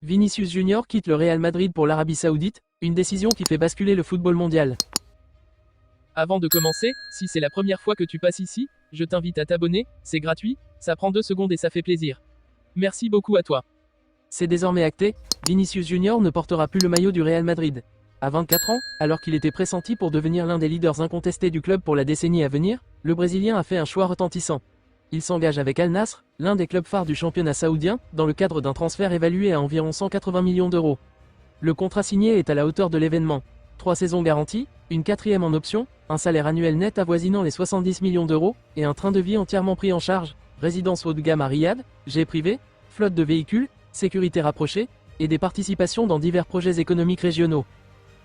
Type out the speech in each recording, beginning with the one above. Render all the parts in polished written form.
Vinicius Junior quitte le Real Madrid pour l'Arabie Saoudite, une décision qui fait basculer le football mondial. Avant de commencer, si c'est la première fois que tu passes ici, je t'invite à t'abonner, c'est gratuit, ça prend 2 secondes et ça fait plaisir. Merci beaucoup à toi. C'est désormais acté, Vinicius Junior ne portera plus le maillot du Real Madrid. À 24 ans, alors qu'il était pressenti pour devenir l'un des leaders incontestés du club pour la décennie à venir, le Brésilien a fait un choix retentissant. Il s'engage avec Al Nassr, l'un des clubs phares du championnat saoudien, dans le cadre d'un transfert évalué à environ 180 millions d'euros. Le contrat signé est à la hauteur de l'événement. 3 saisons garanties, une 4e en option, un salaire annuel net avoisinant les 70 millions d'euros, et un train de vie entièrement pris en charge, résidence haut de gamme à Riyad, jet privé, flotte de véhicules, sécurité rapprochée, et des participations dans divers projets économiques régionaux.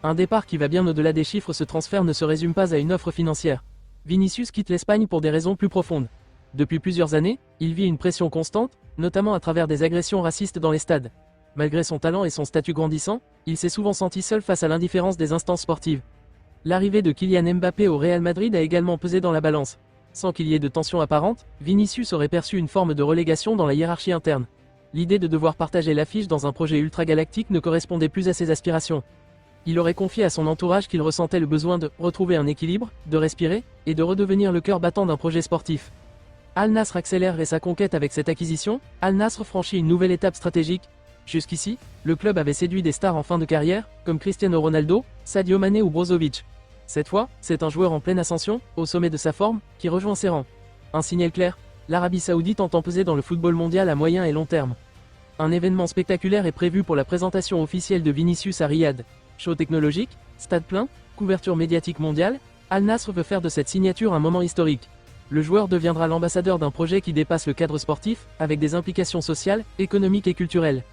Un départ qui va bien au-delà des chiffres, ce transfert ne se résume pas à une offre financière. Vinicius quitte l'Espagne pour des raisons plus profondes. Depuis plusieurs années, il vit une pression constante, notamment à travers des agressions racistes dans les stades. Malgré son talent et son statut grandissant, il s'est souvent senti seul face à l'indifférence des instances sportives. L'arrivée de Kylian Mbappé au Real Madrid a également pesé dans la balance. Sans qu'il y ait de tension apparente, Vinicius aurait perçu une forme de relégation dans la hiérarchie interne. L'idée de devoir partager l'affiche dans un projet ultra-galactique ne correspondait plus à ses aspirations. Il aurait confié à son entourage qu'il ressentait le besoin de retrouver un équilibre, de respirer, et de redevenir le cœur battant d'un projet sportif. Al Nassr accélère sa conquête avec cette acquisition. Al Nassr franchit une nouvelle étape stratégique. Jusqu'ici, le club avait séduit des stars en fin de carrière, comme Cristiano Ronaldo, Sadio Mané ou Brozovic. Cette fois, c'est un joueur en pleine ascension, au sommet de sa forme, qui rejoint ses rangs. Un signal clair, l'Arabie Saoudite entend peser dans le football mondial à moyen et long terme. Un événement spectaculaire est prévu pour la présentation officielle de Vinicius à Riyad. Show technologique, stade plein, couverture médiatique mondiale, Al Nassr veut faire de cette signature un moment historique. Le joueur deviendra l'ambassadeur d'un projet qui dépasse le cadre sportif, avec des implications sociales, économiques et culturelles.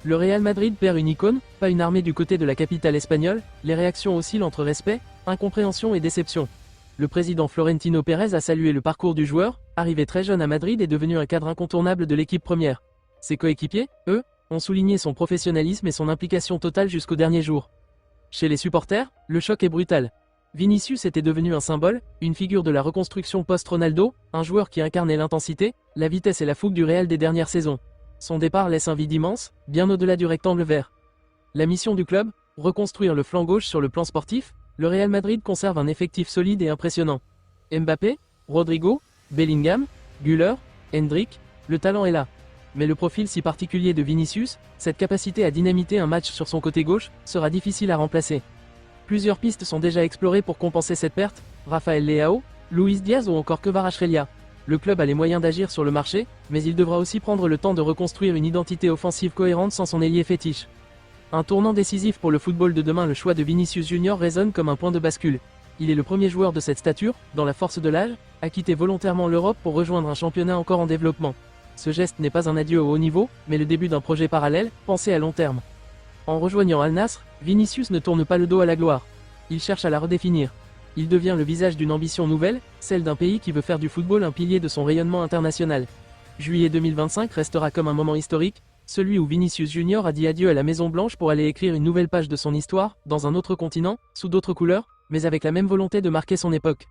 Le Real Madrid perd une icône, pas une armée du côté de la capitale espagnole, les réactions oscillent entre respect, incompréhension et déception. Le président Florentino Pérez a salué le parcours du joueur, arrivé très jeune à Madrid et devenu un cadre incontournable de l'équipe première. Ses coéquipiers, eux, ont souligné son professionnalisme et son implication totale jusqu'au dernier jour. Chez les supporters, le choc est brutal. Vinicius était devenu un symbole, une figure de la reconstruction post-Ronaldo, un joueur qui incarnait l'intensité, la vitesse et la fougue du Real des dernières saisons. Son départ laisse un vide immense, bien au-delà du rectangle vert. La mission du club, reconstruire le flanc gauche sur le plan sportif, le Real Madrid conserve un effectif solide et impressionnant. Mbappé, Rodrigo, Bellingham, Güler, Hendrick, le talent est là. Mais le profil si particulier de Vinicius, cette capacité à dynamiter un match sur son côté gauche, sera difficile à remplacer. Plusieurs pistes sont déjà explorées pour compenser cette perte, Rafael Leao, Luis Diaz ou encore Kvaratskhelia. Le club a les moyens d'agir sur le marché, mais il devra aussi prendre le temps de reconstruire une identité offensive cohérente sans son ailier fétiche. Un tournant décisif pour le football de demain, le choix de Vinicius Junior résonne comme un point de bascule. Il est le premier joueur de cette stature, dans la force de l'âge, à quitter volontairement l'Europe pour rejoindre un championnat encore en développement. Ce geste n'est pas un adieu au haut niveau, mais le début d'un projet parallèle, pensé à long terme. En rejoignant Al Nassr, Vinicius ne tourne pas le dos à la gloire. Il cherche à la redéfinir. Il devient le visage d'une ambition nouvelle, celle d'un pays qui veut faire du football un pilier de son rayonnement international. Juillet 2025 restera comme un moment historique, celui où Vinicius Junior a dit adieu à la Maison Blanche pour aller écrire une nouvelle page de son histoire, dans un autre continent, sous d'autres couleurs, mais avec la même volonté de marquer son époque.